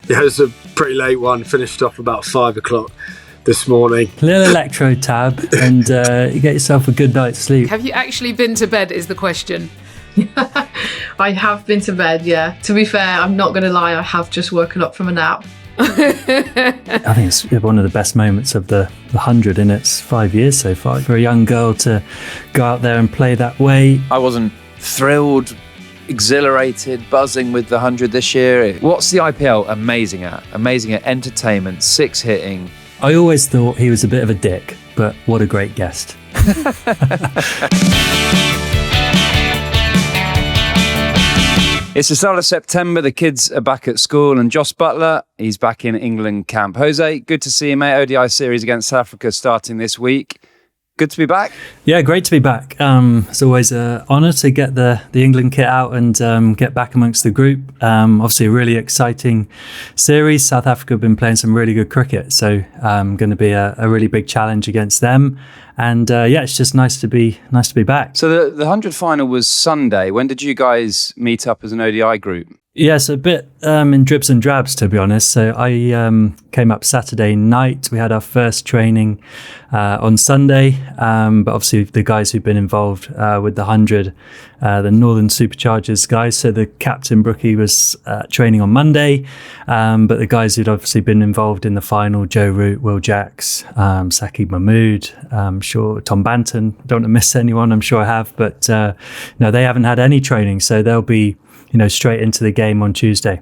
Yeah, it was a pretty late one. Finished off about 5 o'clock this morning. Little electro tab and you get yourself a good night's sleep. Have you actually been to bed is the question. I have been to bed, yeah. To be fair, I'm not going to lie, I have just woken up from a nap. I think it's one of the best moments of the 100 in its 5 years so far. For a young girl to go out there and play that way. I wasn't thrilled, exhilarated, buzzing with the 100 this year. What's the IPL amazing at? Amazing at entertainment, six hitting. I always thought he was a bit of a dick, but what a great guest. It's the start of September. The kids are back at school, and Jos Buttler, he's back in England camp. Jose, good to see you, mate. ODI series against South Africa starting this week. Good to be back. Yeah, great to be back. It's always an honour to get the England kit out and get back amongst the group. Obviously, a really exciting series. South Africa have been playing some really good cricket, so going to be a really big challenge against them. And yeah, it's just nice to be back. So the 100 final was Sunday. When did you guys meet up as an ODI group? Yes, a bit in dribs and drabs, to be honest. So I came up Saturday night. We had our first training on Sunday. But obviously the guys who've been involved with the 100, the Northern Superchargers guys. So the captain, Brookie, was training on Monday. But the guys who'd obviously been involved in the final, Joe Root, Will Jacks, Saqib Mahmood, I'm sure Tom Banton. Don't want to miss anyone, I'm sure I have. But no, they haven't had any training. So they'll be straight into the game on Tuesday.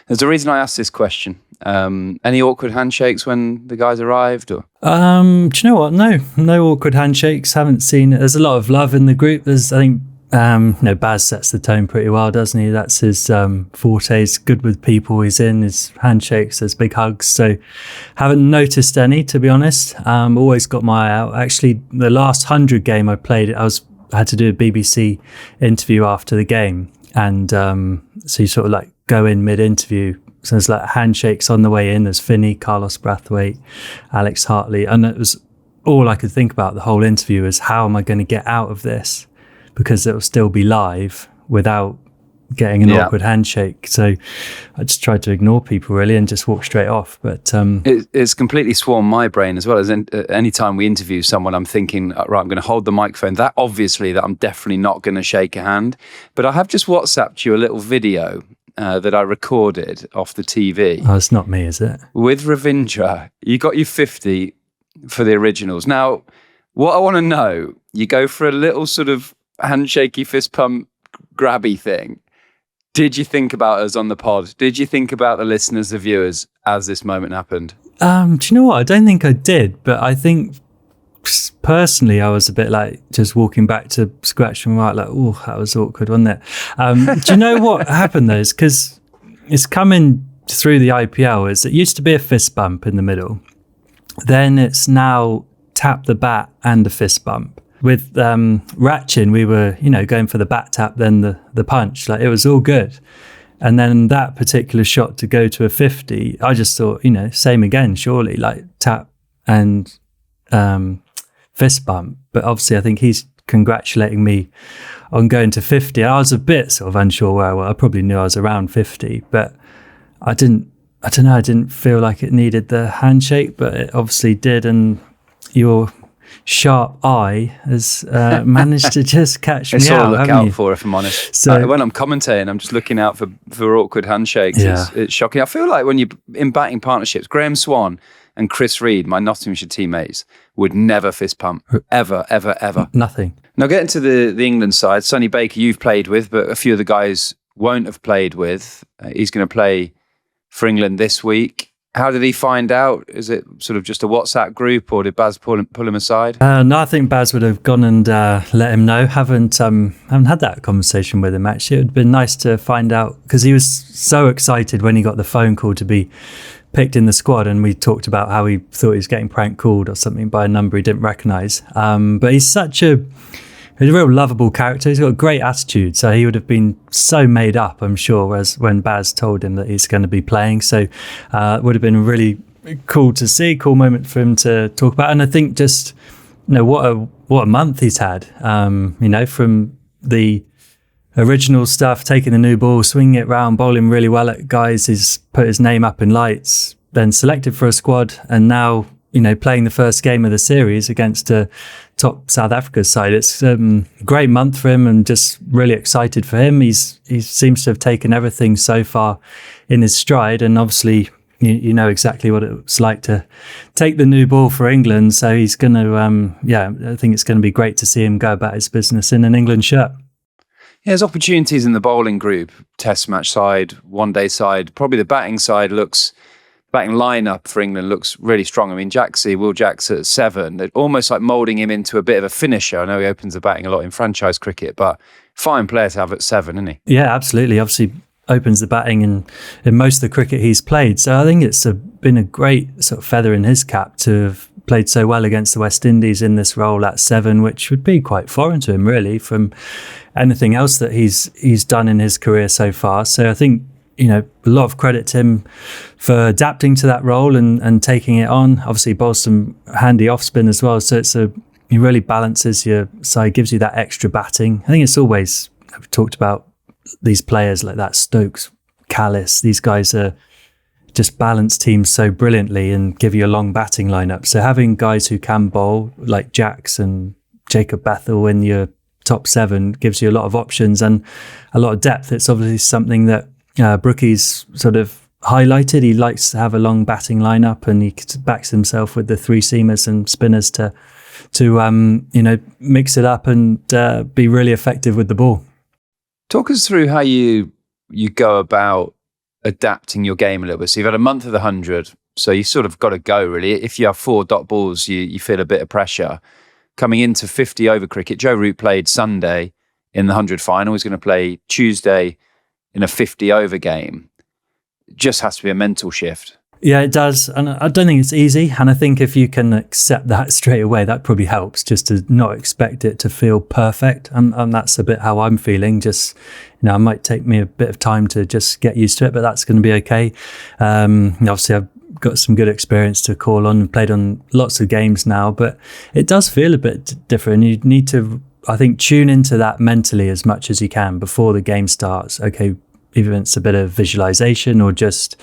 There's a reason I asked this question. Any awkward handshakes when the guys arrived? Or? Do you know what? No awkward handshakes. Haven't seen it. There's a lot of love in the group. I think, Baz sets the tone pretty well, doesn't he? That's his forte. He's good with people he's in. His handshakes, there's big hugs. So haven't noticed any, to be honest. Always got my eye out. Actually, the last 100 game I played, I had to do a BBC interview after the game. And so you sort of like go in mid-interview. So there's like handshakes on the way in. There's Finney, Carlos Brathwaite, Alex Hartley. And it was all I could think about the whole interview is how am I going to get out of this? Because it'll still be live without getting an awkward handshake. So I just tried to ignore people really and just walk straight off. But it's completely swarmed my brain as well. As any time we interview someone, I'm thinking, right, I'm going to hold the microphone. That I'm definitely not going to shake a hand. But I have just WhatsApped you a little video that I recorded off the TV. Oh, it's not me, is it? With Ravindra, you got your 50 for the originals. Now, what I want to know, you go for a little sort of handshakey, fist pump, grabby thing. Did you think about us on the pod? Did you think about the listeners, the viewers, as this moment happened? Do you know what? I don't think I did, but I think personally I was a bit like just walking back to scratch and right, like, oh, that was awkward, wasn't it? Do you know what happened though? Because it's coming through the IPL. It used to be a fist bump in the middle. Then it's now tap the bat and a fist bump. With Ratchin, we were, going for the bat tap, then the punch. Like, it was all good. And then that particular shot to go to a 50, I just thought, same again, surely, like tap and fist bump. But obviously, I think he's congratulating me on going to 50. I was a bit sort of unsure where I was. I probably knew I was around 50, but I don't know, I didn't feel like it needed the handshake, but it obviously did. And your sharp eye has managed to just catch me out. It's all I look out for, if I'm honest. So when I'm commentating, I'm just looking out for awkward handshakes. Yeah. It's shocking. I feel like when you're in batting partnerships, Graham Swan and Chris Reed, my Nottinghamshire teammates, would never fist pump. Ever, ever, ever. Nothing. Now getting to the England side, Sonny Baker you've played with, but a few of the guys won't have played with. He's going to play for England this week. How did he find out? Is it sort of just a WhatsApp group, or did Baz pull him aside? No, I think Baz would have gone and let him know. Haven't had that conversation with him, actually. It would have been nice to find out, because he was so excited when he got the phone call to be picked in the squad, and we talked about how he thought he was getting prank called or something by a number he didn't recognise. But he's a real lovable character. He's got a great attitude, so he would have been so made up, I'm sure, as when Baz told him that he's going to be playing. So it would have been really cool to see, cool moment for him to talk about. And I think just, what a month he's had, from the original stuff, taking the new ball, swinging it round, bowling really well at guys. He's put his name up in lights, then selected for a squad, and now, playing the first game of the series against a top South Africa side. It's a great month for him, and just really excited for him. He seems to have taken everything so far in his stride, and obviously you know exactly what it's like to take the new ball for England. So he's going to, I think it's going to be great to see him go about his business in an England shirt. Yeah, there's opportunities in the bowling group, test match side, one day side. Probably the batting side batting lineup for England looks really strong. I mean, Will Jacks at 7, they're almost like moulding him into a bit of a finisher. I know he opens the batting a lot in franchise cricket, but fine player to have at 7, isn't he? Yeah, absolutely. Obviously opens the batting in most of the cricket he's played. So I think it's been a great sort of feather in his cap to have played so well against the West Indies in this role at 7, which would be quite foreign to him, really, from anything else that he's done in his career so far. So I think, a lot of credit to him for adapting to that role and taking it on. Obviously, bowls some handy off spin as well. So he really balances your side, gives you that extra batting. I think it's always, I've talked about these players like that, Stokes, Callis, these guys are just balance teams so brilliantly and give you a long batting lineup. So having guys who can bowl like Jacks and Jacob Bethel in your top 7 gives you a lot of options and a lot of depth. It's obviously something that Brookie's sort of highlighted. He likes to have a long batting lineup, and he backs himself with the 3 seamers and spinners to mix it up and be really effective with the ball. Talk us through how you go about adapting your game a little bit. So you've had a month of the 100, so you sort of got to go, really. If you have 4 dot balls, you feel a bit of pressure. Coming into 50 over cricket, Joe Root played Sunday in the 100 final. He's going to play Tuesday in a 50 over game. It just has to be a mental shift. Yeah, it does. And I don't think it's easy. And I think if you can accept that straight away, that probably helps, just to not expect it to feel perfect. And that's a bit how I'm feeling. Just, it might take me a bit of time to just get used to it, but that's going to be okay. Obviously, I've got some good experience to call on and played on lots of games now, but it does feel a bit different. You need to, I think, tune into that mentally as much as you can before the game starts. Okay, even if it's a bit of visualization or just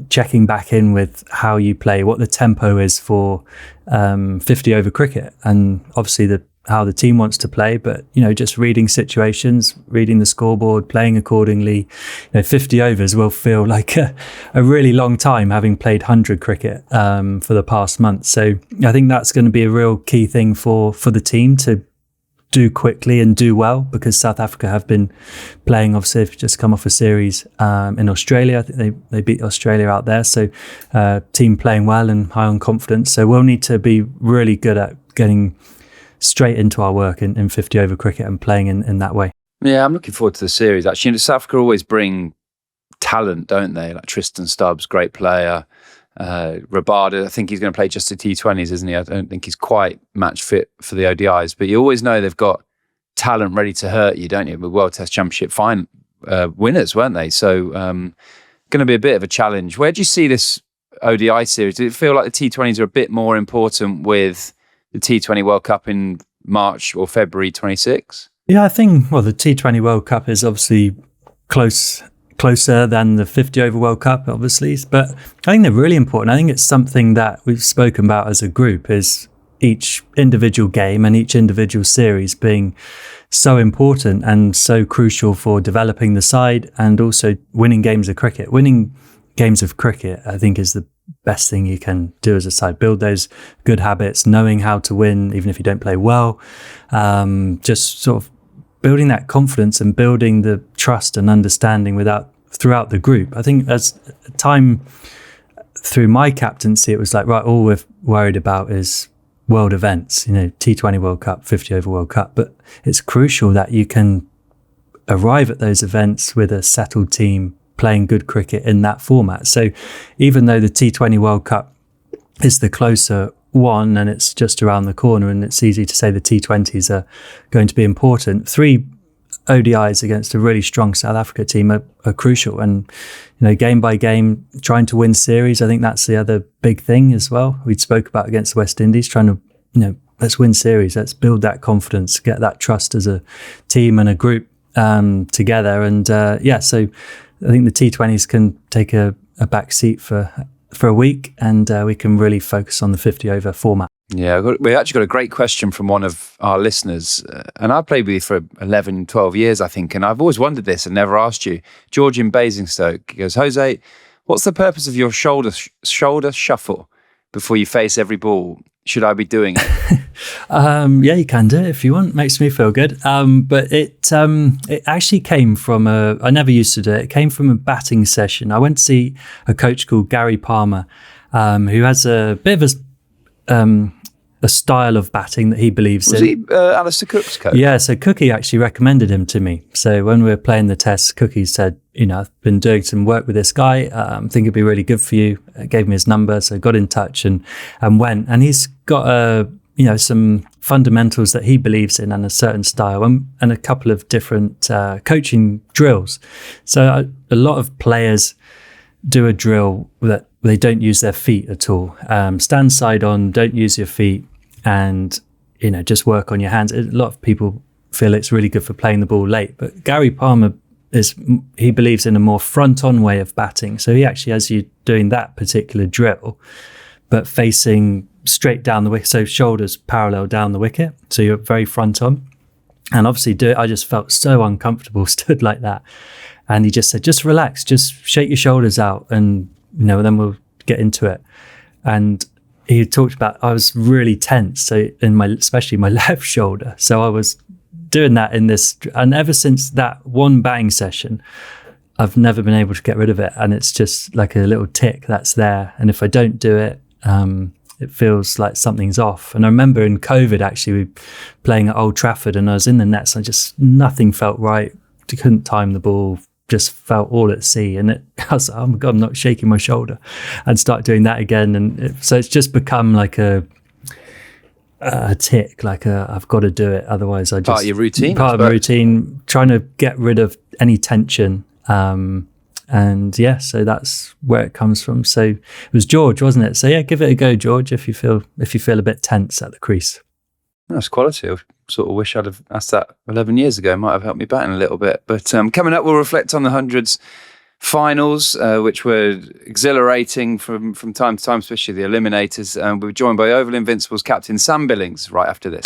checking back in with how you play, what the tempo is for 50 over cricket, and obviously how the team wants to play, but just reading situations, reading the scoreboard, playing accordingly. 50 overs will feel like a really long time, having played 100 cricket for the past month. So I think that's going to be a real key thing for the team to do quickly and do well, because South Africa have been playing, obviously they've just come off a series in Australia. I think they beat Australia out there, so team playing well and high on confidence. So we'll need to be really good at getting straight into our work in 50 over cricket and playing in that way. Yeah, I'm looking forward to the series, actually. South Africa always bring talent, don't they? Like Tristan Stubbs, great player. Rabada, I think he's going to play just the T20s, isn't he? I don't think he's quite match fit for the ODIs, but you always know they've got talent ready to hurt you, don't you? With World Test Championship winners, weren't they? So going to be a bit of a challenge. Where do you see this ODI series? Does it feel like the T20s are a bit more important with the T20 World Cup in March or February 26? Yeah, I think, the T20 World Cup is obviously closer than the 50 over World Cup, obviously, but I think they're really important. I think it's something that we've spoken about as a group, is each individual game and each individual series being so important and so crucial for developing the side and also winning games of cricket. Winning games of cricket, I think, is the best thing you can do as a side. Build those good habits, knowing how to win, even if you don't play well. Just sort of building that confidence and building the trust and understanding throughout the group. I think as time through my captaincy, it was like, right, all we're worried about is world events, T20 World Cup, 50 over World Cup. But it's crucial that you can arrive at those events with a settled team playing good cricket in that format. So even though the T20 World Cup is the closer one and it's just around the corner and it's easy to say the T20s are going to be important, 3 ODIs against a really strong South Africa team are crucial. And, game by game, trying to win series, I think that's the other big thing as well. We spoke about against the West Indies, trying to, let's win series, let's build that confidence, get that trust as a team and a group together. And so I think the T20s can take a back seat for a week, and we can really focus on the 50 over format. Yeah, we actually got a great question from one of our listeners, and I've played with you for 11, 12 years, I think, and I've always wondered this and never asked you. George in Basingstoke, he goes, Jose, what's the purpose of your shoulder shuffle before you face every ball? Should I be doing it? Yeah, you can do it if you want. Makes me feel good. But it actually came from I never used to do it. It came from a batting session. I went to see a coach called Gary Palmer, who has a bit of a style of batting that he believes in. Was he Alistair Cook's coach? Yeah, so Cookie actually recommended him to me. So when we were playing the tests, Cookie said, I've been doing some work with this guy. I think it'd be really good for you. Gave me his number, so got in touch and went. And he's got some fundamentals that he believes in and a certain style and a couple of different coaching drills. So a lot of players do a drill that they don't use their feet at all. Stand side on, don't use your feet, and just work on your hands. A lot of people feel it's really good for playing the ball late, but Gary Palmer he believes in a more front on way of batting. So he actually has you doing that particular drill, but facing straight down the wicket, so shoulders parallel down the wicket, so you're very front on. And obviously I just felt so uncomfortable stood like that, and he just said, just relax, just shake your shoulders out, and then we'll get into it. And he talked about I was really tense, so especially my left shoulder, so I was doing that in this, and ever since that one batting session I've never been able to get rid of it, and it's just like a little tick that's there, and if I don't do it, it feels like something's off. And I remember in COVID actually we were playing at Old Trafford, and I was in the nets and nothing felt right. I couldn't time the ball, just felt all at sea, and I was like, oh my God, I'm not shaking my shoulder, and start doing that again. And so it's just become like a tick, I've got to do it, otherwise I just part of your routine, trying to get rid of any tension. So that's where it comes from. So it was George, wasn't it? So yeah, give it a go, George, if you feel a bit tense at the crease. That's quality. I sort of wish I'd have asked that 11 years ago. It might have helped me batting a little bit. But coming up, we'll reflect on the hundreds finals, which were exhilarating from time to time, especially the eliminators. We're joined by Oval Invincibles captain Sam Billings right after this.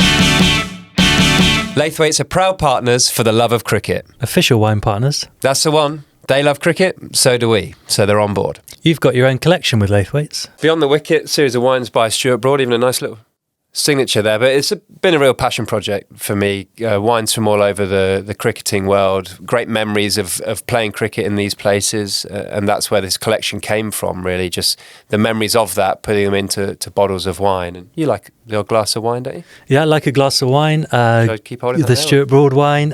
Laithwaites are proud partners for the love of cricket. Official wine partners. That's the one. They love cricket, so do we. So they're on board. You've got your own collection with Laithwaites. Beyond the Wicket, series of wines by Stuart Broady, even a nice little signature there, but it's been a real passion project for me. Wines from all over the cricketing world, great memories of playing cricket in these places, and that's where this collection came from, really, just the memories of that, putting them into bottles of wine. And you like the odd glass of wine, don't you? Yeah, I like a glass of wine. Keep holding the Stuart Broad wine.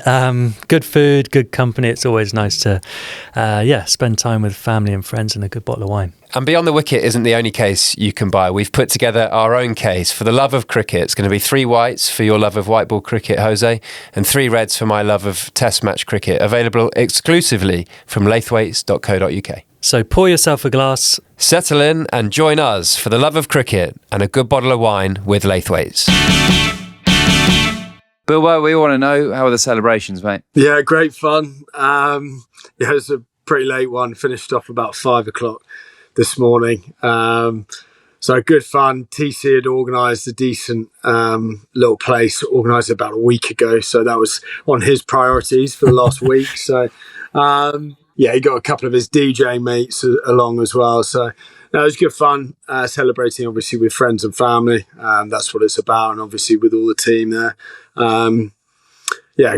Good food, good company. It's always nice to spend time with family and friends and a good bottle of wine. And Beyond the Wicket isn't the only case you can buy. We've put together our own case for the love of cricket. It's going to be 3 whites for your love of white ball cricket, Jose, and 3 reds for my love of test match cricket. Available exclusively from laithwaites.co.uk. So pour yourself a glass, settle in and join us for the love of cricket and a good bottle of wine with Laithwaites. Bill, we want to know, how are the celebrations, mate? Yeah, great fun. It was a pretty late one. Finished off about 5 o'clock this morning. So good fun. TC had organised a decent little place, organised it about a week ago. So that was on his priorities for the last week. So he got a couple of his DJ mates along as well. So it was good fun, celebrating obviously with friends and family. That's what it's about. And obviously with all the team there.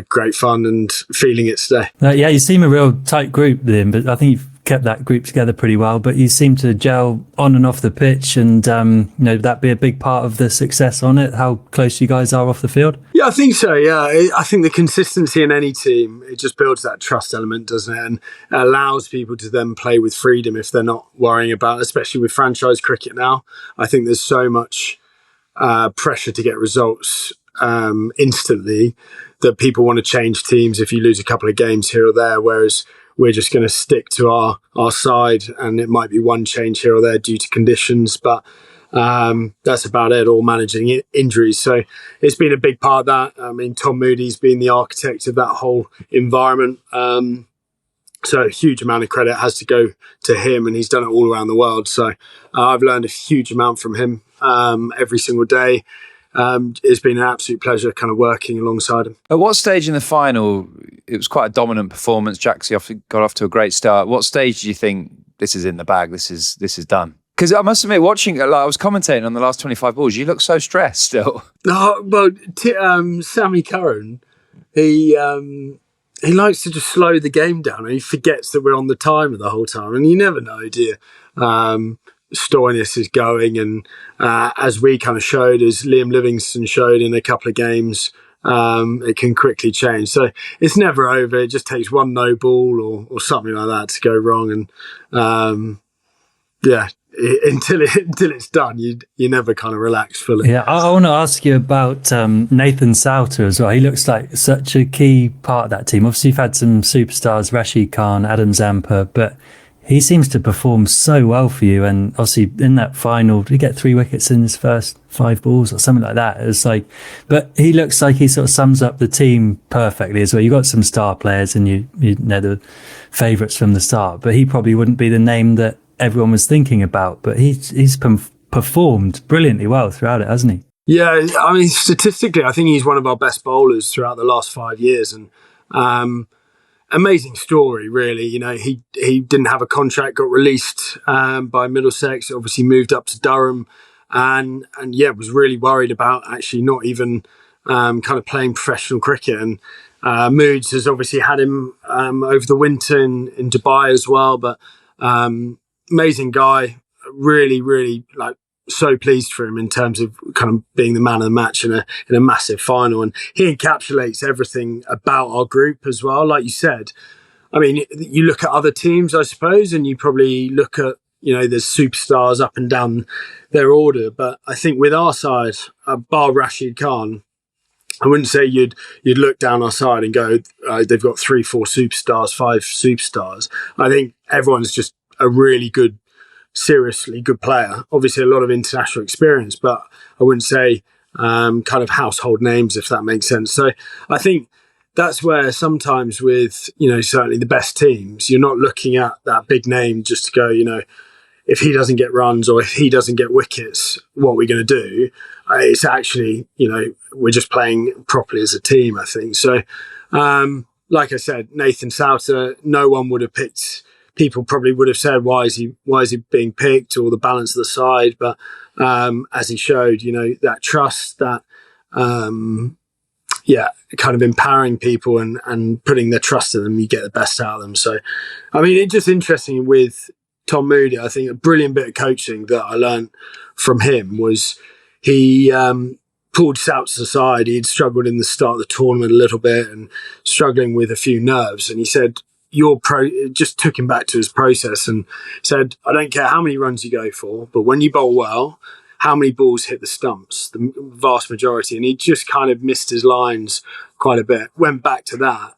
Great fun and feeling it today. You seem a real tight group then, but I think you've kept that group together pretty well, but you seem to gel on and off the pitch, and that be a big part of the success on it, how close you guys are off the field? Yeah, I think so. Yeah, I think the consistency in any team, it just builds that trust element, doesn't it? And it allows people to then play with freedom if they're not worrying about, especially with franchise cricket now. I think there's so much pressure to get results instantly that people want to change teams if you lose a couple of games here or there, whereas we're just going to stick to our side, and it might be one change here or there due to conditions. But that's about it, or managing injuries. So it's been a big part of that. I mean, Tom Moody's been the architect of that whole environment. So a huge amount of credit has to go to him, and he's done it all around the world. So I've learned a huge amount from him every single day. It's been an absolute pleasure kind of working alongside him. At what stage in the final, it was quite a dominant performance, Jaxie got off to a great start. What stage do you think this is in the bag, this is done? Because I must admit, watching it, I was commentating on the last 25 balls, you look so stressed still. Sammy Curran, he likes to just slow the game down, and he forgets that we're on the timer the whole time, and you never know, do you? Stoinis is going, and as we kind of showed, as Liam Livingston showed in a couple of games, it can quickly change. So it's never over. It just takes one no ball or something like that to go wrong, and until it's done, you never kind of relax fully. Yeah, I want to ask you about Nathan Souter as well. He looks like such a key part of that team. Obviously, you've had some superstars, Rashid Khan, Adam Zampa, but he seems to perform so well for you. And obviously, in that final, did he get 3 wickets in his first 5 balls or something like that? It was like, but he looks like he sort of sums up the team perfectly as well. You've got some star players, and you know the favourites from the start, but he probably wouldn't be the name that everyone was thinking about, but he's performed brilliantly well throughout it, hasn't he? Yeah, I mean, statistically, I think he's one of our best bowlers throughout the last 5 years, and amazing story, really. You know, he didn't have a contract, got released by Middlesex, obviously moved up to Durham, and was really worried about actually not even kind of playing professional cricket. And Moods has obviously had him over the winter in Dubai as well, but amazing guy, really like so pleased for him in terms of kind of being the man of the match in a massive final. And he encapsulates everything about our group as well. Like you said, I mean, you look at other teams, I suppose, and you probably look at, you know, there's superstars up and down their order. But I think with our side, bar Rashid Khan, I wouldn't say you'd look down our side and go, they've got 3, 4 superstars, 5 superstars. I think everyone's just a really good, seriously good player. Obviously a lot of international experience, but I wouldn't say kind of household names, if that makes sense. So I think that's where sometimes with, you know, certainly the best teams, you're not looking at that big name just to go, you know, if he doesn't get runs or if he doesn't get wickets, what are we going to do? It's actually, you know, we're just playing properly as a team, I think. So like I said, Nathan Souter, no one would have picked. People probably would have said, why is he being picked, or the balance of the side? But as he showed, you know, that trust, that kind of empowering people and putting their trust in them, you get the best out of them. So, I mean, it's just interesting with Tom Moody. I think a brilliant bit of coaching that I learned from him was he pulled Souts aside. He'd struggled in the start of the tournament a little bit and struggling with a few nerves, and he said, just took him back to his process and said, I don't care how many runs you go for, but when you bowl well, how many balls hit the stumps, the vast majority. And he just kind of missed his lines quite a bit. Went back to that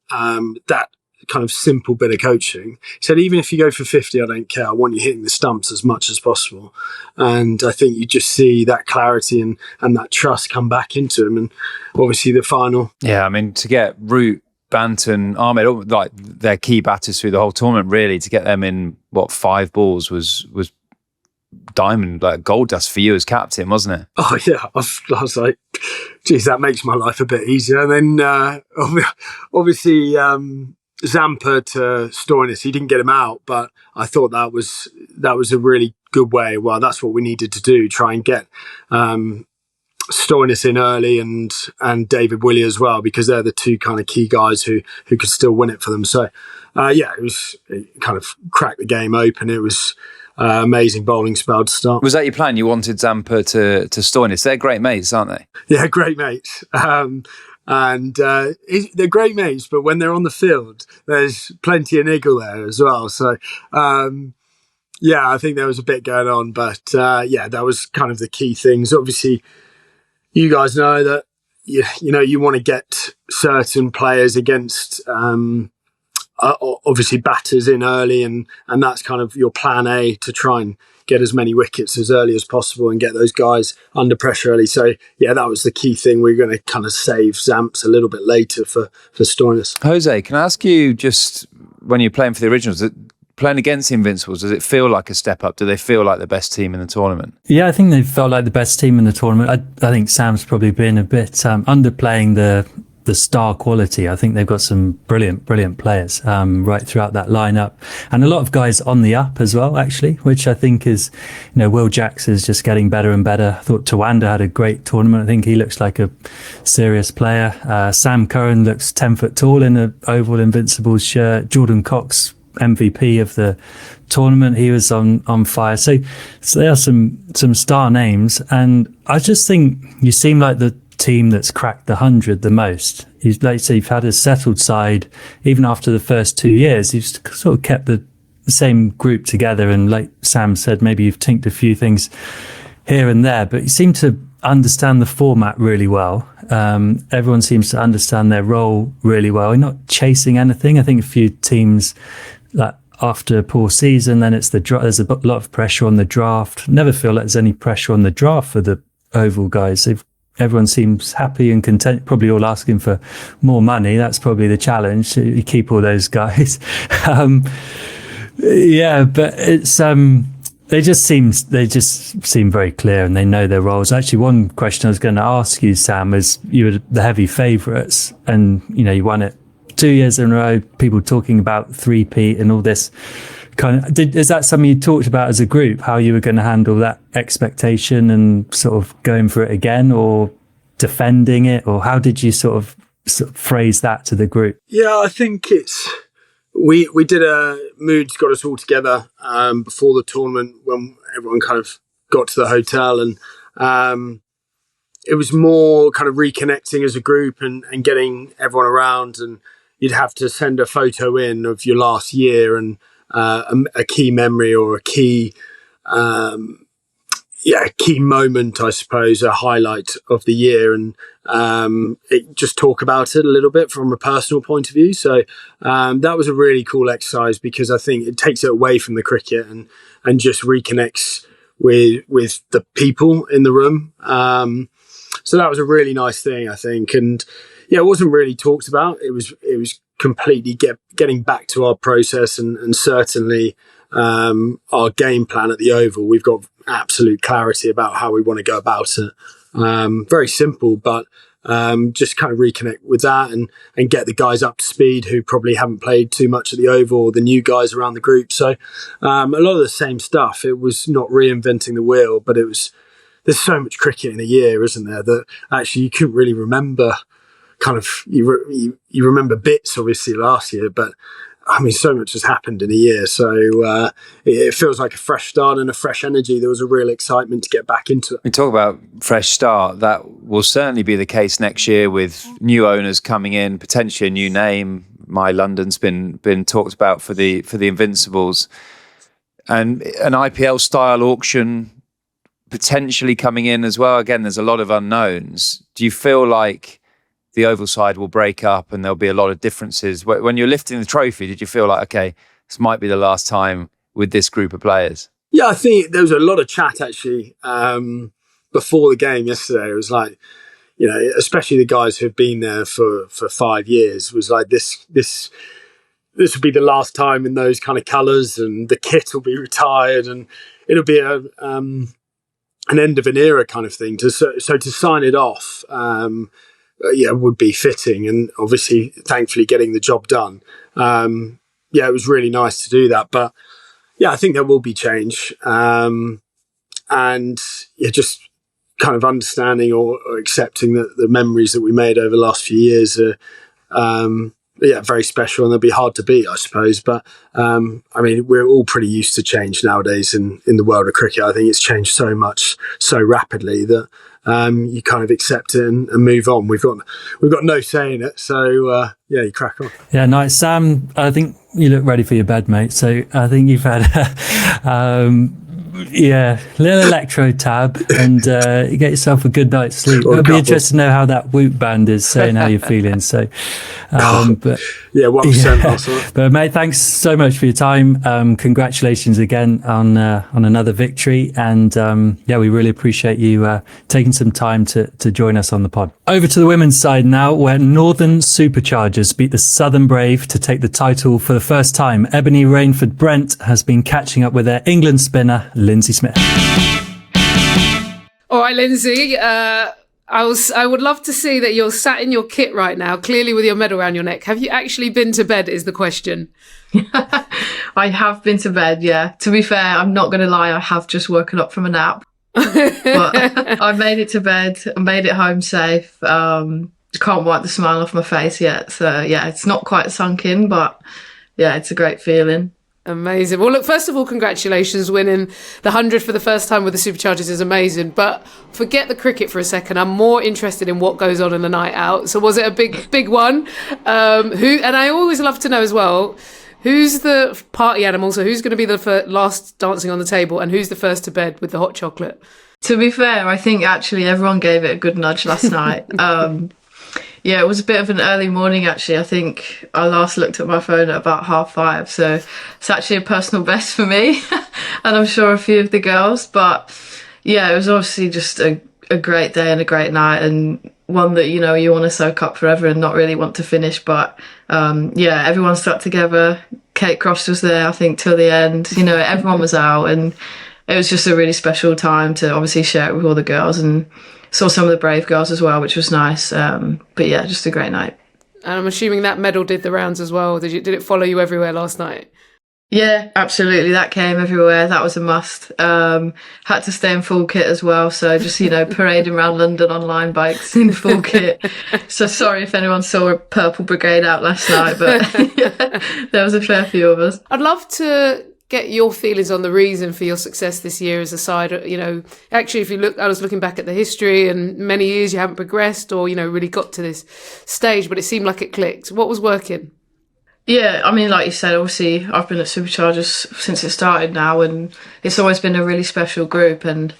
kind of simple bit of coaching. He said, even if you go for 50, I don't care. I want you hitting the stumps as much as possible. And I think you just see that clarity and that trust come back into him. And obviously the final. Yeah, I mean, to get Root, Banton, Ahmed, like their key batters through the whole tournament, really, to get them in 5 balls was diamond, like gold dust for you as captain, wasn't it? Oh yeah, I was like, geez, that makes my life a bit easier. And then obviously Zampa to Stoinis, he didn't get him out, but I thought that was a really good way. Well, that's what we needed to do, try and get Stoinis in early and David Willey as well, because they're the 2 kind of key guys who could still win it for them. So it kind of cracked the game open. It was amazing bowling spell to start. Was that your plan? You wanted Zampa to Stoinis? They're great mates, aren't they? Yeah, great mates. And they're great mates, but when they're on the field, there's plenty of niggle there as well. So I think there was a bit going on, but that was kind of the key things. Obviously, you guys know that you want to get certain players against obviously batters in early, and that's kind of your plan A, to try and get as many wickets as early as possible and get those guys under pressure early. So yeah, that was the key thing. We're going to kind of save Zamps a little bit later for Stoinis. Jose, can I ask you, just when you're playing for the Originals, playing against the Invincibles, does it feel like a step up? Do they feel like the best team in the tournament? Yeah, I think they felt like the best team in the tournament. I think Sam's probably been a bit underplaying the star quality. I think they've got some brilliant players right throughout that lineup, and a lot of guys on the up as well, actually, which I think is, Will Jacks is just getting better and better. I thought Tawanda had a great tournament. I think he looks like a serious player. Sam Curran looks 10 foot tall in an oval Invincibles shirt. Jordan Cox, MVP of the tournament, he was on fire. So there are some star names, and I just think you seem like the team that's cracked the 100 the most. You've had a settled side even after the first 2 years. You've sort of kept the same group together, and like Sam said, maybe you've tinked a few things here and there, but you seem to understand the format really well. Everyone seems to understand their role really well. You're not chasing anything. I think a few teams, like after a poor season, then it's there's a lot of pressure on the draft. Never feel like there's any pressure on the draft for the Oval guys. Everyone seems happy and content, probably all asking for more money. That's probably the challenge. You keep all those guys. Yeah, but it's they just seem very clear, and they know their roles. Actually, one question I was going to ask you, Sam, is you were the heavy favourites, and you won it 2 years in a row. People talking about three-peat and all this kind of. Is that something you talked about as a group? How you were going to handle that expectation and sort of going for it again, or defending it, or how did you sort of phrase that to the group? Yeah, I think it's. We did Moods got us all together before the tournament when everyone kind of got to the hotel, and it was more kind of reconnecting as a group and getting everyone around, and you'd have to send a photo in of your last year and a key memory or a key key moment, I suppose, a highlight of the year, and just talk about it a little bit from a personal point of view. So that was a really cool exercise, because I think it takes it away from the cricket and just reconnects with the people in the room. So that was a really nice thing, I think. And yeah, it wasn't really talked about. It was completely getting back to our process and certainly our game plan at the Oval. We've got absolute clarity about how we want to go about it. Very simple, but just kind of reconnect with that and get the guys up to speed who probably haven't played too much at the Oval, or the new guys around the group. So a lot of the same stuff. It was not reinventing the wheel, but there's so much cricket in a year, isn't there, that actually you couldn't really remember. Kind of you remember bits obviously last year, but I mean, so much has happened in a year. So it feels like a fresh start and a fresh energy. There was a real excitement to get back into it. We talk about fresh start. That will certainly be the case next year with new owners coming in, potentially a new name. My London's been talked about for the Invincibles, and an IPL style auction potentially coming in as well. Again, there's a lot of unknowns. Do you feel like the Oval side will break up and there'll be a lot of differences? When you're lifting the trophy, did you feel like, okay, this might be the last time with this group of players? Yeah, I think there was a lot of chat actually before the game yesterday. It was like, especially the guys who've been there for 5 years, was like this will be the last time in those kind of colours, and the kit will be retired, and it'll be an end of an era kind of thing. So to sign it off, would be fitting, and obviously, thankfully, getting the job done. It was really nice to do that. But yeah, I think there will be change, and just kind of understanding or accepting that the memories that we made over the last few years are, very special, and they'll be hard to beat, I suppose. But I mean, we're all pretty used to change nowadays in the world of cricket. I think it's changed so much, so rapidly that you kind of accept it and move on. We've got no say in it, so you crack on. Yeah, nice. Sam, I think you look ready for your bed, mate. So I think you've had little electro tab, and you get yourself a good night's sleep. It'll be interesting to know how that Whoop band is saying how you're feeling. So, but Yeah, 1% also. But mate, thanks so much for your time. Congratulations again on another victory, and we really appreciate you taking some time to join us on the pod. Over to the women's side now, where Northern Superchargers beat the Southern Brave to take the title for the first time. Ebony Rainford Brent has been catching up with their England spinner Linsey Smith. All right, Linsey. I would love to see that you're sat in your kit right now, clearly with your medal around your neck. Have you actually been to bed is the question. I have been to bed, yeah. To be fair, I'm not going to lie, I have just woken up from a nap. But I made it to bed, I made it home safe. Can't wipe the smile off my face yet. So yeah, it's not quite sunk in, but yeah, it's a great feeling. Amazing. Well, look, first of all, congratulations. Winning the 100 for the first time with the Superchargers is amazing. But forget the cricket for a second. I'm more interested in what goes on in the night out. So was it a big one? And I always love to know as well, who's the party animal? So who's going to be the last dancing on the table, and who's the first to bed with the hot chocolate? To be fair, I think actually everyone gave it a good nudge last night. Yeah, it was a bit of an early morning, actually. I think I last looked at my phone at about 5:30. So it's actually a personal best for me. And I'm sure a few of the girls. But yeah, it was obviously just a great day and a great night, and one that, you know, you want to soak up forever and not really want to finish. But yeah, everyone stuck together. Kate Cross was there, I think, till the end. You know, everyone was out, and it was just a really special time to obviously share it with all the girls, and saw some of the Brave girls as well, which was nice. But yeah, just a great night. And I'm assuming that medal did the rounds as well. Did it follow you everywhere last night? Yeah, absolutely. That came everywhere. That was a must. Had to stay in full kit as well. So just, you know, parading around London on line bikes in full kit. So sorry if anyone saw a purple brigade out last night, but yeah, there was a fair few of us. I'd love to get your feelings on the reason for your success this year as a side. You know, actually, if you look, I was looking back at the history, and many years you haven't progressed or, you know, really got to this stage, but it seemed like it clicked. What was working? Yeah, I mean, like you said, obviously I've been at Superchargers since it started now, and it's always been a really special group, and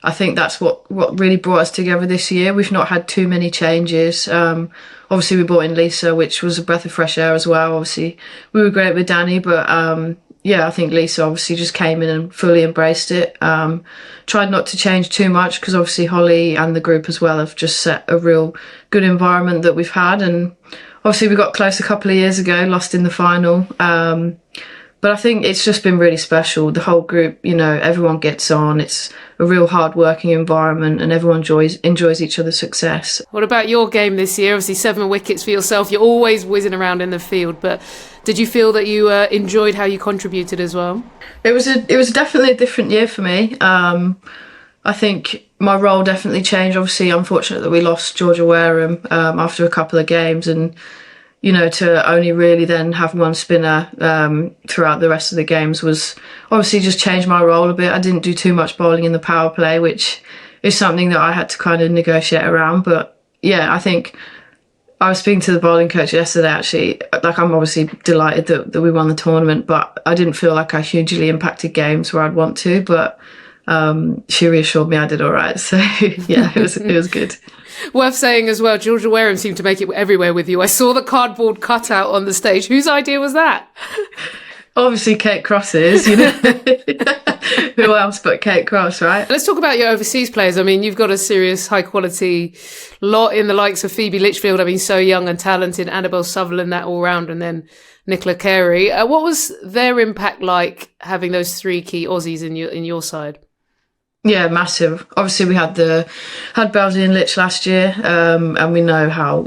I think that's what really brought us together this year. We've not had too many changes. Obviously we brought in Lisa, which was a breath of fresh air as well. Obviously we were great with Danny, but yeah, I think Lisa obviously just came in and fully embraced it. Tried not to change too much, because obviously Holly and the group as well have just set a real good environment that we've had. And obviously we got close a couple of years ago, lost in the final. But I think it's just been really special. The whole group, you know, everyone gets on. It's a real hard-working environment, and everyone enjoys each other's success. What about your game this year? Obviously 7 wickets for yourself. You're always whizzing around in the field, but did you feel that you enjoyed how you contributed as well? It was definitely a different year for me. I think my role definitely changed. Obviously, unfortunate that we lost Georgia Wareham after a couple of games, and you know, to only really then have one spinner throughout the rest of the games was obviously just changed my role a bit. I didn't do too much bowling in the power play, which is something that I had to kind of negotiate around. But yeah, I think I was speaking to the bowling coach yesterday, actually. Like, I'm obviously delighted that we won the tournament, but I didn't feel like I hugely impacted games where I'd want to. But she reassured me I did all right. So yeah, it was good. Worth saying as well, Georgia Wareham seemed to make it everywhere with you. I saw the cardboard cutout on the stage. Whose idea was that? Obviously Kate Cross's, you know. Who else but Kate Cross, right? Let's talk about your overseas players. I mean, you've got a serious high quality lot in the likes of Phoebe Litchfield. I mean, so young and talented. Annabelle Sutherland, that all round, and then Nicola Carey. What was their impact like, having those 3 key Aussies in your side? Yeah, massive. Obviously, we had Broady and Litch last year, and we know how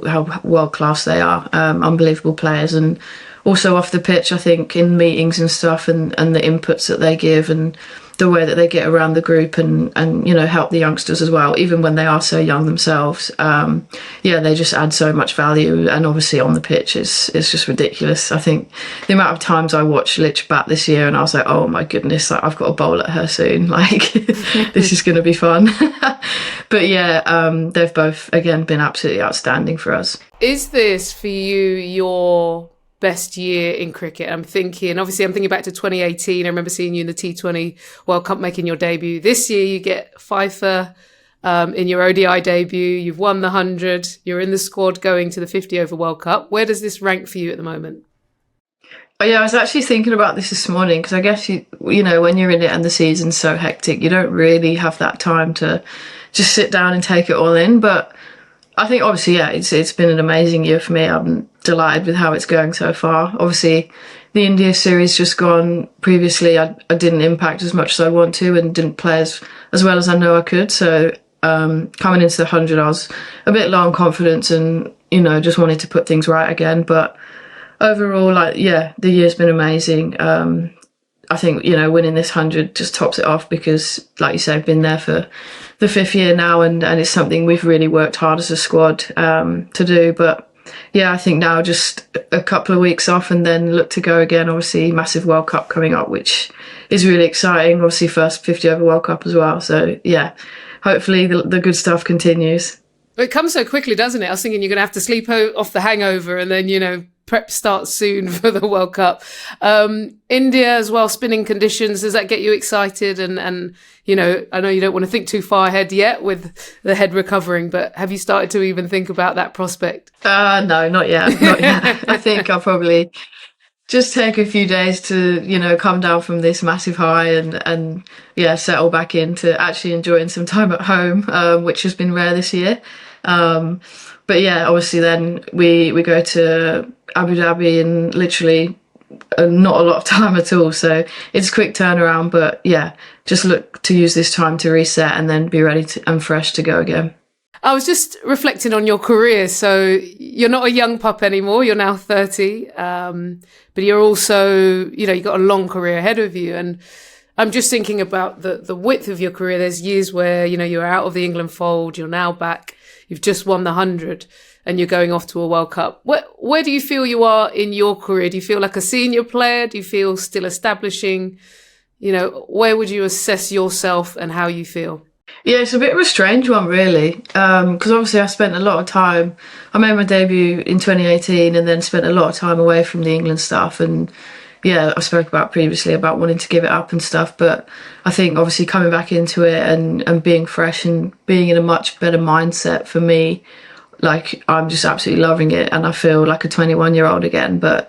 world class they are. Unbelievable players, and also off the pitch, I think, in meetings and stuff, and the inputs that they give, and the way that they get around the group, and you know, help the youngsters as well, even when they are so young themselves. Yeah, they just add so much value, and obviously on the pitch, it's just ridiculous. I think the amount of times I watched Litch bat this year, and I was like, oh my goodness, like, I've got to bowl at her soon. Like, this is going to be fun. But yeah, they've both again been absolutely outstanding for us. Is this for you your best year in cricket? I'm thinking back to 2018. I remember seeing you in the T20 World Cup making your debut. This year you get Fifer, in your ODI debut. You've won the 100. You're in the squad going to the 50 over World Cup. Where does this rank for you at the moment? Oh, yeah, I was actually thinking about this morning because I guess, you know, when you're in it and the season's so hectic, you don't really have that time to just sit down and take it all in. But I think obviously, yeah, it's been an amazing year for me. I'm delighted with how it's going so far. Obviously, the India series just gone. Previously, I didn't impact as much as I want to and didn't play as well as I know I could. So coming into the 100, I was a bit low on confidence and, you know, just wanted to put things right again. But overall, like, yeah, the year's been amazing. I think, you know, winning this 100 just tops it off because, like you say, I've been there for the 5th year now and it's something we've really worked hard as a squad to do. But yeah, I think now just a couple of weeks off and then look to go again. Obviously, massive World Cup coming up, which is really exciting. Obviously, first 50 over World Cup as well. So yeah, hopefully the good stuff continues. It comes so quickly, doesn't it? I was thinking you're going to have to sleep off the hangover and then, you know, prep starts soon for the World Cup. India as well, spinning conditions. Does that get you excited? And you know, I know you don't want to think too far ahead yet with the head recovering, but have you started to even think about that prospect? No, not yet. Not yet. I think I'll probably just take a few days to, you know, come down from this massive high and yeah, settle back into actually enjoying some time at home, which has been rare this year. But yeah, obviously then we go to Abu Dhabi in literally not a lot of time at all. So it's a quick turnaround, but yeah, just look to use this time to reset and then be ready and fresh to go again. I was just reflecting on your career. So you're not a young pup anymore. You're now 30. But you're also, you know, you've got a long career ahead of you. And I'm just thinking about the width of your career. There's years where, you know, you're out of the England fold. You're now back. You've just won the 100 and you're going off to a World Cup. Where do you feel you are in your career? Do you feel like a senior player? Do you feel still establishing? You know, where would you assess yourself and how you feel? Yeah, it's a bit of a strange one, really, because obviously I spent a lot of time. I made my debut in 2018 and then spent a lot of time away from the England stuff. And yeah, I spoke about previously about wanting to give it up and stuff. But I think obviously coming back into it and being fresh and being in a much better mindset for me, like I'm just absolutely loving it. And I feel like a 21-year-old again. But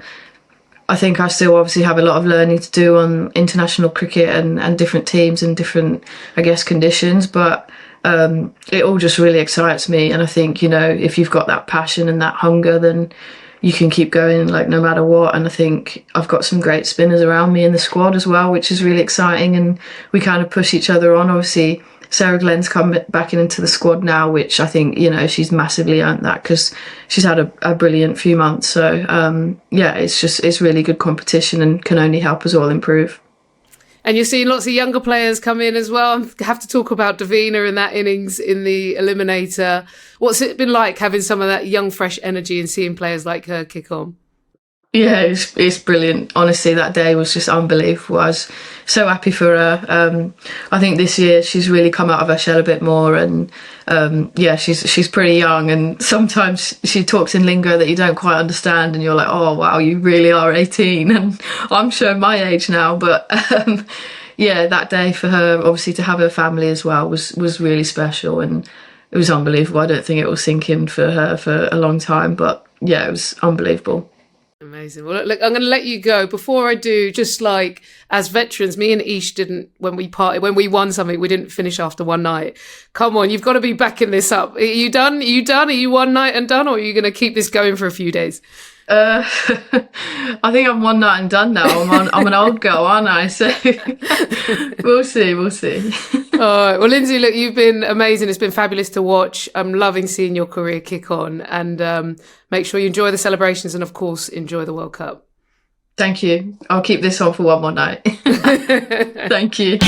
I think I still obviously have a lot of learning to do on international cricket and different teams and different, I guess, conditions. But it all just really excites me. And I think, you know, if you've got that passion and that hunger, then you can keep going, like, no matter what. And I think I've got some great spinners around me in the squad as well, which is really exciting. And we kind of push each other on. Obviously, Sarah Glenn's come back into the squad now, which I think, you know, she's massively earned that because she's had a brilliant few months. So, yeah, it's really good competition and can only help us all improve. And you're seeing lots of younger players come in as well. I have to talk about Davina in that innings in the Eliminator. What's it been like having some of that young, fresh energy and seeing players like her kick on? Yeah, it's brilliant. Honestly, that day was just unbelievable. I was so happy for her. I think this year she's really come out of her shell a bit more, and yeah, she's pretty young. And sometimes she talks in lingo that you don't quite understand, and you're like, oh wow, you really are 18, and I'm showing my age now. But yeah, that day for her, obviously to have her family as well, was really special, and it was unbelievable. I don't think it will sink in for her for a long time, but yeah, it was unbelievable. Amazing. Well, look, I'm going to let you go. Before I do, just like as veterans, me and Ish didn't, when we won something, we didn't finish after one night. Come on, you've got to be backing this up. Are you done? Are you one night and done, or are you going to keep this going for a few days? I think I'm one night and done now. I'm an old girl, aren't I? So we'll see. All right. Well, Linsey, look, you've been amazing. It's been fabulous to watch. I'm loving seeing your career kick on, and make sure you enjoy the celebrations and, of course, enjoy the World Cup. Thank you. I'll keep this on for one more night. Thank you.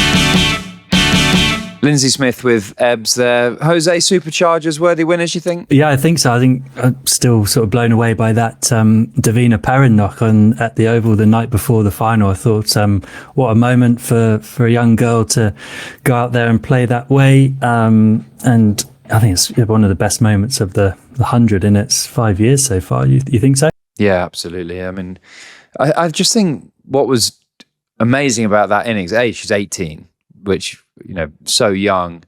Linsey Smith with Ebbs there. Jose, Superchargers, worthy winners, you think? Yeah, I think so. I think I'm still sort of blown away by that Davina Perrin knock on at the Oval the night before the final. I thought, what a moment for a young girl to go out there and play that way. And I think it's one of the best moments of the 100 in its 5 years so far. You think so? Yeah, absolutely. I mean, I just think what was amazing about that innings, she's 18, which, you know, so young,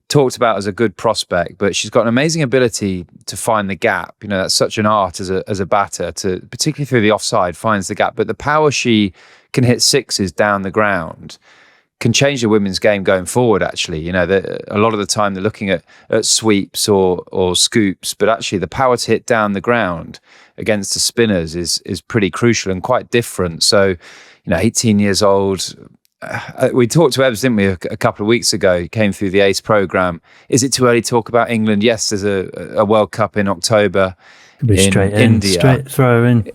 talked about as a good prospect, but she's got an amazing ability to find the gap. You know, that's such an art as a batter, to particularly through the offside, finds the gap. But the power she can hit sixes down the ground can change the women's game going forward, actually. You know, a lot of the time they're looking at sweeps or scoops, but actually the power to hit down the ground against the spinners is pretty crucial and quite different. So, you know, 18 years old. We talked to Ebbs, didn't we, a couple of weeks ago? He came through the ACE programme. Is it too early to talk about England? Yes, there's a World Cup in October in India. Straight throw her in.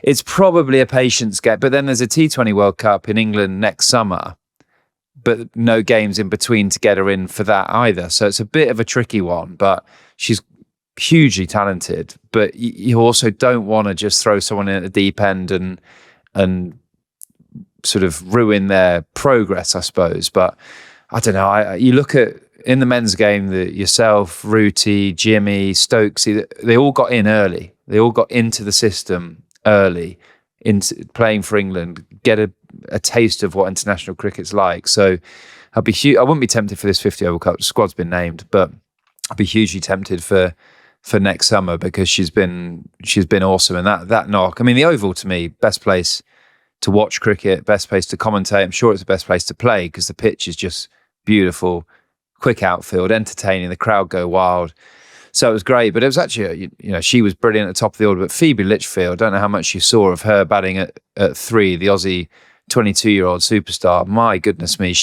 It's probably a patience game, but then there's a T20 World Cup in England next summer, but no games in between to get her in for that either. So it's a bit of a tricky one, but she's hugely talented. But you also don't want to just throw someone in at the deep end and sort of ruin their progress, I suppose. But I don't know. You look at in the men's game, yourself, Rooty, Jimmy, Stokesy, they all got in early. They all got into the system early, into playing for England, get a taste of what international cricket's like. So I wouldn't be tempted for this 50 over Cup. The squad's been named, but I'd be hugely tempted for next summer, because she's been awesome. And that knock, I mean, the Oval to me, best place to watch cricket, best place to commentate. I'm sure it's the best place to play because the pitch is just beautiful, quick outfield, entertaining, the crowd go wild. So it was great, but it was actually, you know, she was brilliant at the top of the order. But Phoebe Litchfield, I don't know how much you saw of her batting at 3, the Aussie 22-year-old superstar. My goodness me,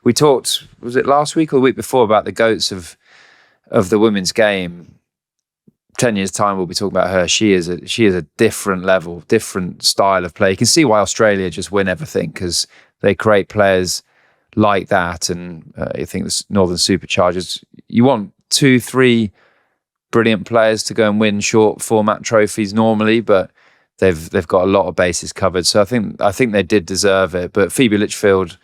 we talked, was it last week or the week before, about the GOATs of the women's game. 10 years time, we'll be talking about her. She is a different level, different style of play. You can see why Australia just win everything, because they create players like that. And I think the Northern Superchargers, you want 2-3 brilliant players to go and win short format trophies normally, but they've got a lot of bases covered. So I think they did deserve it. But Phoebe Litchfield,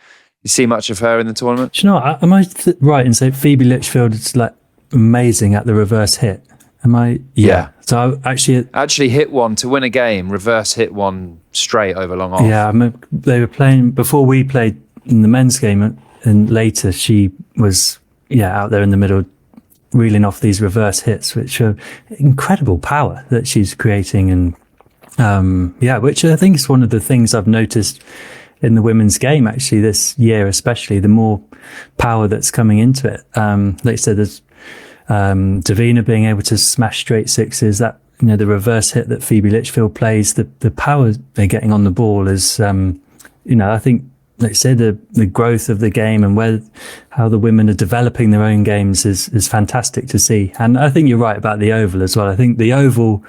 you see much of her in the tournament? Do you know what? Am I right in saying Phoebe Litchfield is like amazing at the reverse hit? Am I? Yeah. So I actually hit one to win a game, reverse hit one straight over long off. Yeah, they were playing before we played in the men's game, and later she was out there in the middle, reeling off these reverse hits, which are incredible power that she's creating, and which I think is one of the things I've noticed in the women's game actually this year, especially the more power that's coming into it. Like I said, there's Davina being able to smash straight sixes, that, you know, the reverse hit that Phoebe Litchfield plays, the power they're getting on the ball is, you know, I think, like I say, the growth of the game and how the women are developing their own games is fantastic to see. And I think you're right about the Oval as well. I think the Oval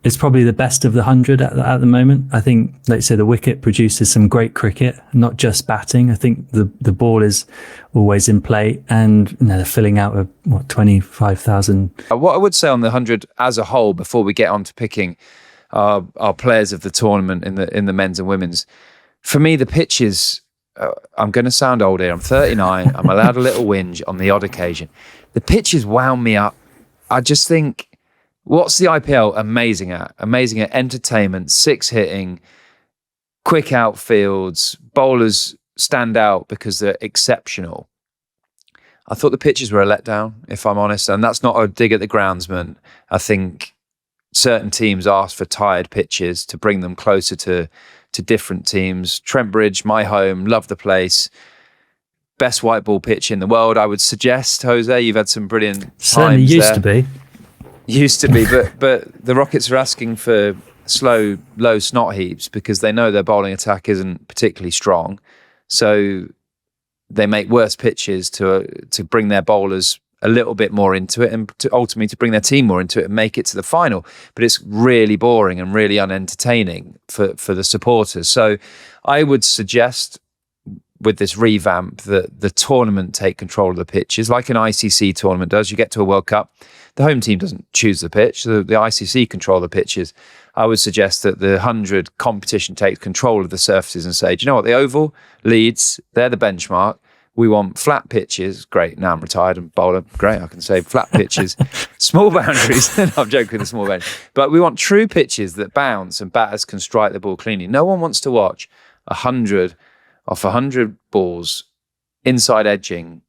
is probably the best of the 100 at the moment. I think, like I say, the wicket produces some great cricket, not just batting. I think the ball is always in play, and, you know, they're filling out 25,000. What I would say on the 100 as a whole, before we get on to picking our players of the tournament in the men's and women's, for me, the pitches, I'm going to sound old here. I'm 39. I'm allowed a little whinge on the odd occasion. The pitches wound me up. I just think, what's the IPL amazing at? Amazing at entertainment, six hitting, quick outfields, bowlers stand out because they're exceptional. I thought the pitches were a letdown, if I'm honest, and that's not a dig at the groundsman. I think certain teams ask for tired pitches to bring them closer to different teams. Trent Bridge, my home, love the place. Best white ball pitch in the world, I would suggest. Jose, you've had some brilliant times certainly used there. Used to be, but the Rockets are asking for slow, low snot heaps because they know their bowling attack isn't particularly strong. So they make worse pitches to bring their bowlers a little bit more into it, and ultimately to bring their team more into it and make it to the final. But it's really boring and really unentertaining for the supporters. So I would suggest, with this revamp, that the tournament take control of the pitches, like an ICC tournament does. You get to a World Cup, the home team doesn't choose the pitch, the ICC control the pitches. I would suggest that the 100 competition takes control of the surfaces and say, do you know what, the Oval, Leeds, they're the benchmark. We want flat pitches. Great, now I'm retired and bowler. Great, I can say flat pitches. Small boundaries. No, I'm joking with the small boundaries. But we want true pitches that bounce and batters can strike the ball cleanly. No one wants to watch 100 balls inside edging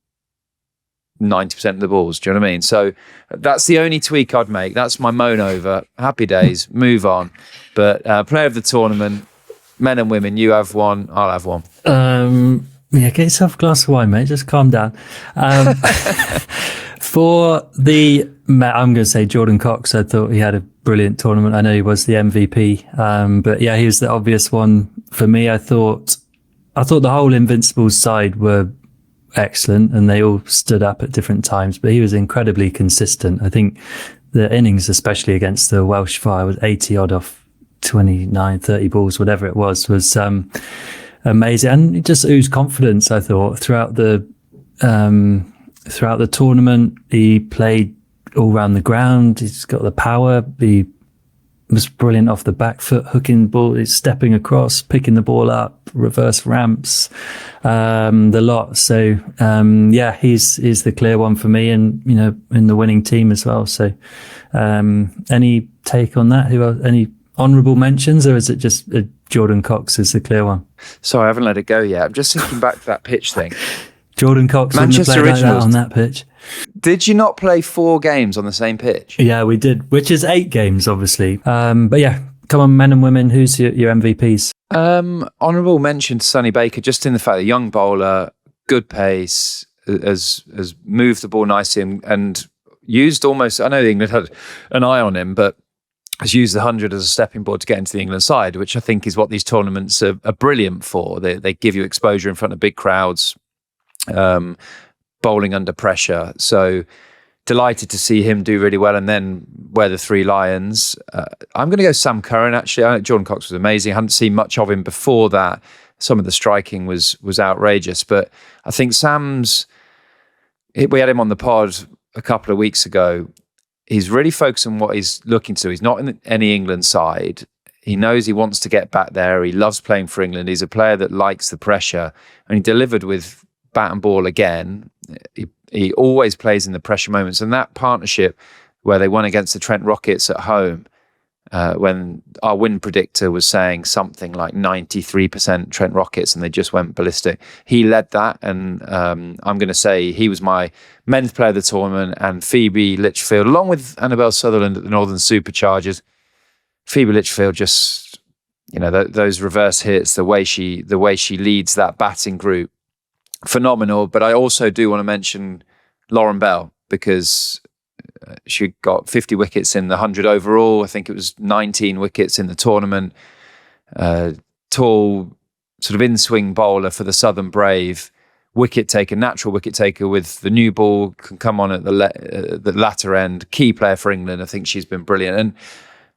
90% of the balls. Do you know what I mean? So that's the only tweak I'd make. That's my moan over. Happy days, move on. But player of the tournament, men and women, you have one, I'll have one. Yeah, get yourself a glass of wine, mate. Just calm down. For the, I'm going to say Jordan Cox. I thought he had a brilliant tournament. I know he was the MVP, but yeah, he was the obvious one for me. I thought the whole Invincibles side were excellent and they all stood up at different times, but he was incredibly consistent. I think the innings, especially against the Welsh Fire, was 80 odd off 29, 30 balls, whatever it was amazing. And it just oozed confidence, I thought, throughout the tournament. He played all around the ground. He's got the power. He was brilliant off the back foot, hooking the ball, he's stepping across, picking the ball up, reverse ramps, the lot. So, yeah, he's the clear one for me, and, you know, in the winning team as well. So, any take on that? Who else, any honourable mentions, or is it just Jordan Cox is the clear one? Sorry, I haven't let it go yet. I'm just thinking back to that pitch thing. Jordan Cox Manchester wouldn't have played like that on that pitch. Did you not play 4 games on the same pitch? Yeah, we did, which is 8 games, obviously. But yeah, come on, men and women, who's your MVPs? Honourable mention to Sonny Baker, just in the fact that young bowler, good pace, has moved the ball nicely and used almost, I know England had an eye on him, but has used the 100 as a stepping board to get into the England side, which I think is what these tournaments are brilliant for. They give you exposure in front of big crowds, bowling under pressure. So delighted to see him do really well. And then wear the 3 Lions. I'm going to go Sam Curran, actually. I know Jordan Cox was amazing. I hadn't seen much of him before that. Some of the striking was outrageous. But I think we had him on the pod a couple of weeks ago. He's really focused on what he's looking to. He's not in any England side. He knows he wants to get back there. He loves playing for England. He's a player that likes the pressure. And he delivered with bat and ball again. He always plays in the pressure moments. And that partnership where they won against the Trent Rockets at home, when our win predictor was saying something like 93% Trent Rockets and they just went ballistic, he led that. And I'm going to say he was my men's player of the tournament, and Phoebe Litchfield, along with Annabelle Sutherland at the Northern Superchargers. Phoebe Litchfield just, you know, those reverse hits, the way she leads that batting group, phenomenal. But I also do want to mention Lauren Bell, because she got 50 wickets in the 100 overall. I think it was 19 wickets in the tournament. Tall, sort of in-swing bowler for the Southern Brave. Wicket taker, natural wicket taker with the new ball, can come on at the latter end. Key player for England. I think she's been brilliant. And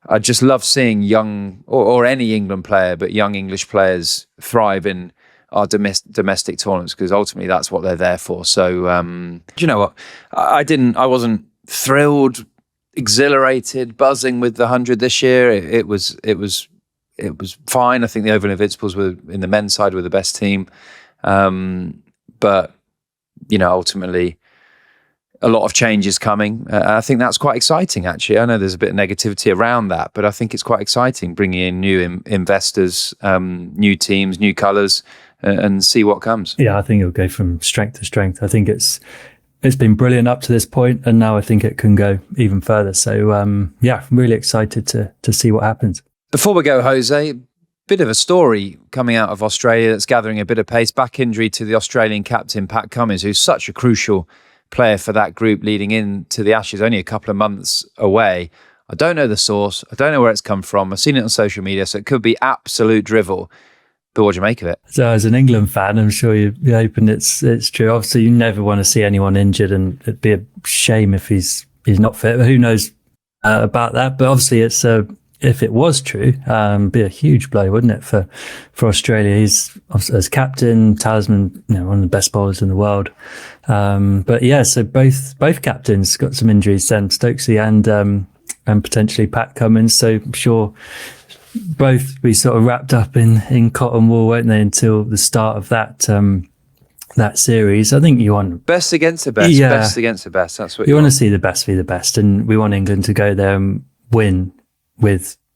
I just love seeing young, or any England player, but young English players thrive in our domestic tournaments, because ultimately that's what they're there for. So, do you know what? I wasn't thrilled, exhilarated, buzzing with the 100 this year. It was fine. I think the Oval Invincibles were, in the men's side, were the best team. But, you know, ultimately a lot of change is coming. I think that's quite exciting, actually. I know there's a bit of negativity around that, but I think it's quite exciting, bringing in new investors, new teams, new colours, and see what comes. Yeah, I think it'll go from strength to strength. I think it's been brilliant up to this point, and now I think it can go even further. So, yeah, really excited to see what happens. Before we go, Jose, bit of a story coming out of Australia that's gathering a bit of pace. Back injury to the Australian captain, Pat Cummins, who's such a crucial player for that group leading into the Ashes, only a couple of months away. I don't know the source. I don't know where it's come from. I've seen it on social media, so it could be absolute drivel. But what do you make of it? So as an England fan, I'm sure you're hoping it's true. Obviously, you never want to see anyone injured, and it'd be a shame if he's not fit. Who knows about that? But obviously, it's if it was true, be a huge blow, wouldn't it, for Australia? He's, as captain, talisman, you know, one of the best bowlers in the world. But yeah, so both captains got some injuries then, Stokesy and potentially Pat Cummins. So I'm sure both be sort of wrapped up in cotton wool, won't they, until the start of that series. I think you want best against the best. Yeah, best against the best. That's what you want to see, the best be the best, and we want England to go there and win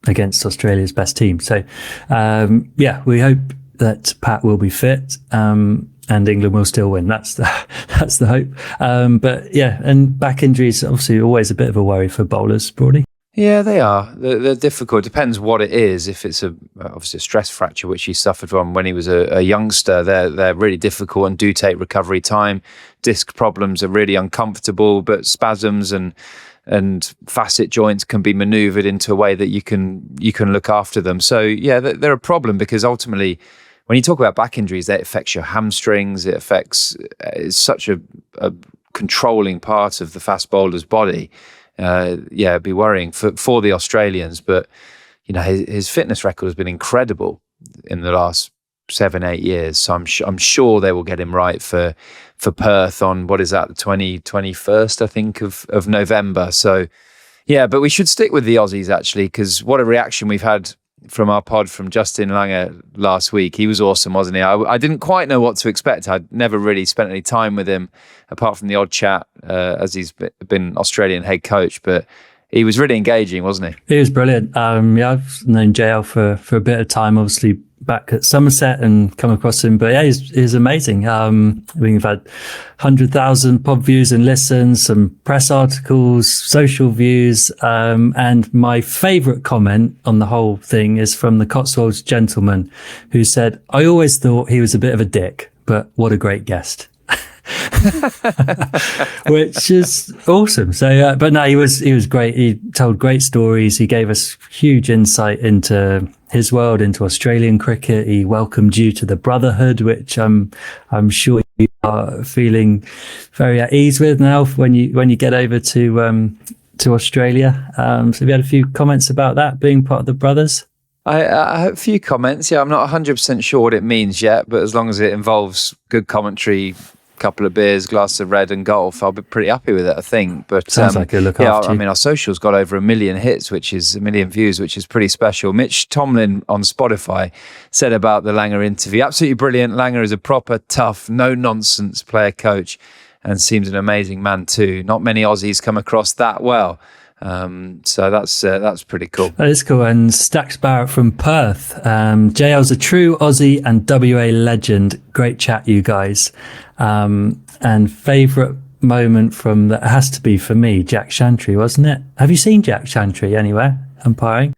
against Australia's best team. So, yeah, we hope that Pat will be fit, and England will still win. That's That's the hope. But yeah, and back injuries obviously always a bit of a worry for bowlers, Broady. Yeah, they are. They're difficult. Depends what it is. If it's obviously a stress fracture, which he suffered from when he was a youngster, they're really difficult and do take recovery time. Disc problems are really uncomfortable, but spasms and facet joints can be manoeuvred into a way that you can look after them. So yeah, they're a problem because ultimately, when you talk about back injuries, that affects your hamstrings. It's such a controlling part of the fast bowler's body. It'd be worrying for the Australians, but his fitness record has been incredible in the last 7-8 years. So I'm sure they will get him right for Perth on what is that, the 21st, I think, of November. So yeah, but we should stick with the Aussies actually, because what a reaction we've had from our pod from Justin Langer last week. He was awesome, wasn't he? I didn't quite know what to expect. I'd never really spent any time with him apart from the odd chat as he's been Australian head coach, but he was really engaging, wasn't he? He was brilliant. I've known JL for a bit of time, obviously back at Somerset and come across him, but yeah, he's amazing. We've had 100,000 pod views and listens, some press articles, social views, and my favourite comment on the whole thing is from the Cotswolds gentleman who said, "I always thought he was a bit of a dick, but what a great guest." Which is awesome. So, but no, he was great. He told great stories. He gave us huge insight into his world, into Australian cricket. He welcomed you to the brotherhood, which I'm sure you are feeling very at ease with now when you get over to Australia. So we had a few comments about that being part of the brothers. I have a few comments. Yeah, I'm not 100% sure what it means yet, but as long as it involves good commentary, couple of beers, glass of red and golf, I'll be pretty happy with it, I think. But sounds like a look after you. I mean, our socials got over 1 million hits, which is 1 million views, which is pretty special. Mitch Tomlin on Spotify said about the Langer interview, absolutely brilliant. Langer is a proper, tough, no-nonsense player coach and seems an amazing man too. Not many Aussies come across that well. So that's pretty cool. That is cool. And Stax Barrett from Perth. JL's a true Aussie and WA legend. Great chat, you guys. And favourite moment from that has to be for me, Jack Chantry, wasn't it? Have you seen Jack Chantry anywhere umpiring?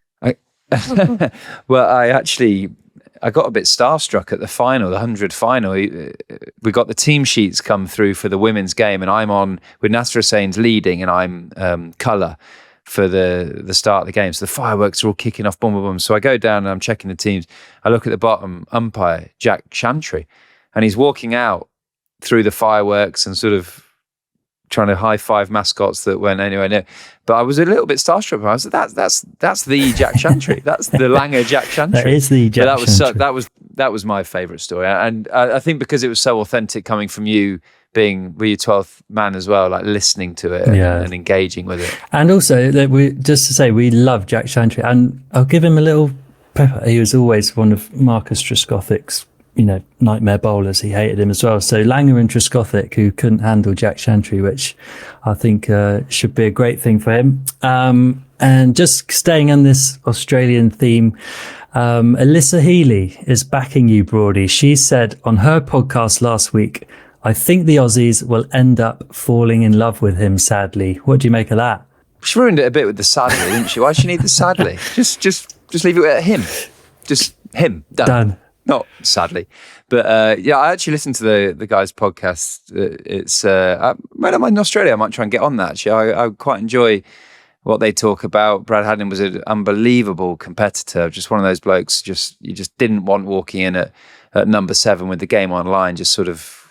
Well, I got a bit starstruck at the final, the 100 final. We got the team sheets come through for the women's game, and I'm on with Nasser Hussain's leading, and I'm colour for the start of the game. So the fireworks are all kicking off, boom, boom, boom. So I go down and I'm checking the teams. I look at the bottom umpire, Jack Chantry, and he's walking out through the fireworks and sort of trying to high five mascots that went anywhere near. But I was a little bit starstruck. I was like, that's the Jack Chantry. That's the Langer Jack Chantry. That is the Jack Chantry. That was my favourite story. And I think because it was so authentic coming from you, were your 12th man as well, like listening to it and engaging with it. And also, we love Jack Chantry. And I'll give him a little pepper. He was always one of Marcus Trescothick's nightmare bowlers. He hated him as well. So Langer and Trescothick, who couldn't handle Jack Chantry, which I think should be a great thing for him. And just staying on this Australian theme, Alyssa Healy is backing you, Broady. She said on her podcast last week, "I think the Aussies will end up falling in love with him, sadly." What do you make of that? She ruined it a bit with the sadly, didn't she? Why does she need the sadly? Just leave it at him. Just him. Done. Not sadly, but I actually listened to the guy's podcast. It's when I'm in Australia, I might try and get on that. Actually, I quite enjoy what they talk about. Brad Haddon was an unbelievable competitor, just one of those blokes. You just didn't want walking in at number 7 with the game online. Just sort of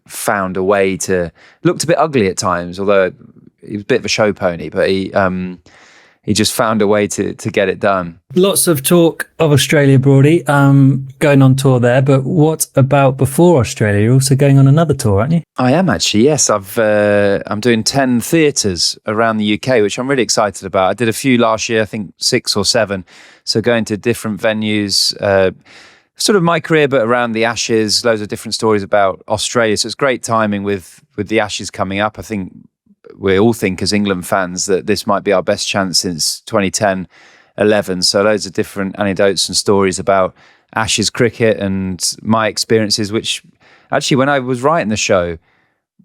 found a way to looked a bit ugly at times, although he was a bit of a show pony, but he just found a way to get it done. Lots of talk of Australia, Broady, going on tour there. But what about before Australia? You're also going on another tour, aren't you? I am actually, yes. I'm doing 10 theatres around the UK, which I'm really excited about. I did a few last year, I think 6 or 7. So going to different venues, sort of my career, but around the Ashes, loads of different stories about Australia. So it's great timing with the Ashes coming up. I think we all think as England fans that this might be our best chance since 2010-11. So loads of different anecdotes and stories about Ashes cricket and my experiences, which actually when I was writing the show,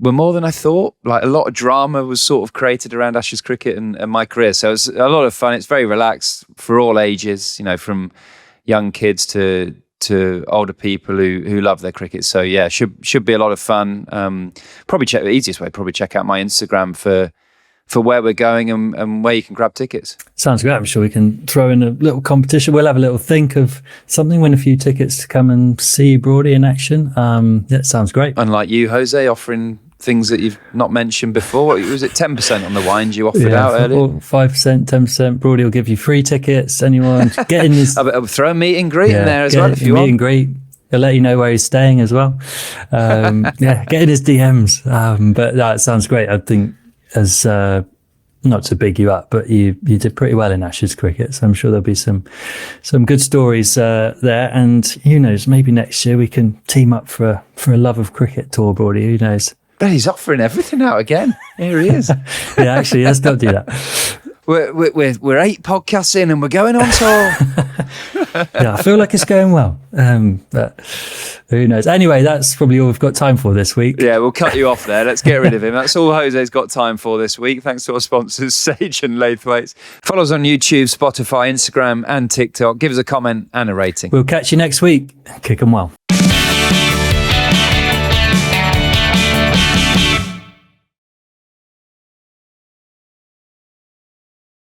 were more than I thought. Like a lot of drama was sort of created around Ashes cricket and my career. So it was a lot of fun. It's very relaxed for all ages, from young kids to older people who love their cricket. So yeah, should be a lot of fun. Probably the easiest way, check out my Instagram for where we're going and where you can grab tickets. Sounds great. I'm sure we can throw in a little competition. We'll have a little think of something, win a few tickets to come and see Broady in action. That sounds great. Unlike you, Jose, offering things that you've not mentioned before. Was it 10% on the wines you offered out earlier? 5%, 10%. Broady will give you free tickets. Anyone getting his... I'll throw a meet and greet in there as well if you want. Meet and greet. He'll let you know where he's staying as well. Get in his DMs. But that sounds great. I think as... not to big you up, but you did pretty well in Ashes cricket, so I'm sure there'll be some good stories there. And who knows, maybe next year we can team up for a Love of Cricket tour, Broady. Who knows? But he's offering everything out again. Here he is. Yeah, actually, let's not do that. We're 8 podcasts in and we're going on tour. Yeah, I feel like it's going well, but who knows? Anyway, that's probably all we've got time for this week. Yeah, we'll cut you off there. Let's get rid of him. That's all Jose's got time for this week. Thanks to our sponsors, Sage and Laithwaites. Follow us on YouTube, Spotify, Instagram and TikTok. Give us a comment and a rating. We'll catch you next week. Kick 'em well.